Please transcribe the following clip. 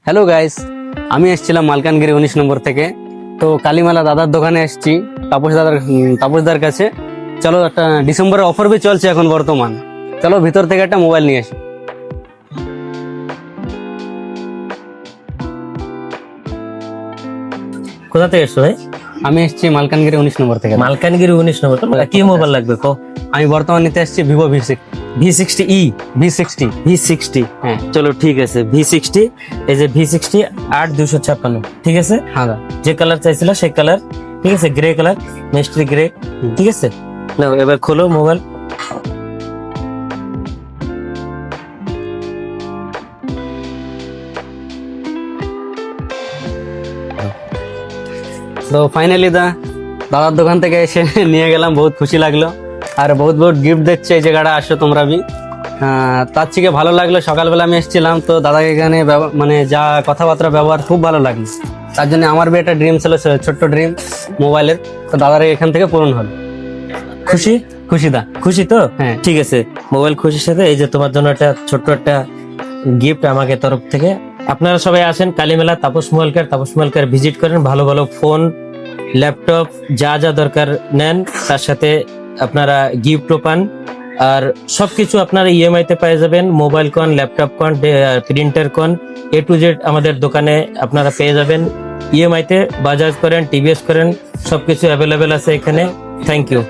Hello guys, আমি এসেছিলাম মালকানগিরি 19 নম্বর থেকে। তো কালীমেলা দাদার দোকানে এসেছি, তাপসদার কাছে। চলো, একটা ডিসেম্বরের অফার বি চলছে এখন বর্তমান। চলো ভিতর থেকে একটা মোবাইল নিয়ে আসি। কোথা থেকে এসছো ভাই? আমি এসেছি মালকানগিরি 19 নম্বর থেকে। মালকানগিরি 19 নম্বর। তোমার কি মোবাইল লাগবে কো? আমি বর্তমান নিতে এসেছি ভিভো V60E V60। V60। হ্যাঁ চলো ঠিক আছে, V60। এই যে V60 8256, ঠিক আছে। হ্যাঁ দা। যে কালার চাইছিল সেই কালার, ঠিক আছে, গ্রে কালার, মিস্ট্রি গ্রে, ঠিক আছে। নাও এবার খোলো মোবাইল। তো ফাইনালি দাদার দোকান থেকে এসে নিয়ে গেলাম, বহুত খুশি লাগলো। আর বহুত বহুত গিফট দেখছে, এই জায়গাটা আসো তোমরা বি। তার থেকে ভালো লাগলো, সকালবেলা আমি এসেছিলাম তো দাদাকে এখানে মানে যা কথাবার্তা ব্যবহার খুব ভালো লাগলো। তার জন্য আমার বি একটা ড্রিম ছিল, ছোট্ট ড্রিম মোবাইলের। তো দাদার এখান থেকে পূরণ হলো। খুশি? খুশি দা। খুশি তো? হ্যাঁ। ঠিক আছে, মোবাইল খুশির সাথে এই যে তোমার জন্য একটা ছোট্ট একটা গিফট আমাকে তরফ থেকে। আপনারা সবাই আসেন কালীমেলা, তাপস মোবাইল ভিজিট করেন, ভালো ভালো ফোন, ল্যাপটপ যা যা দরকার নেন, তার সাথে আপনারা গিফটও পান। আর সবকিছু আপনারা ইএমআই তে পেয়ে যাবেন। মোবাইল কন, ল্যাপটপ কন, প্রিন্টার কন, A to Z আমাদের দোকানে আপনারা পেয়ে যাবেন ইএমআই তে। বাজাজ করেন, টিভিএস করেন, সবকিছু অ্যাভেলেবেল আছে এখানে। Thank you.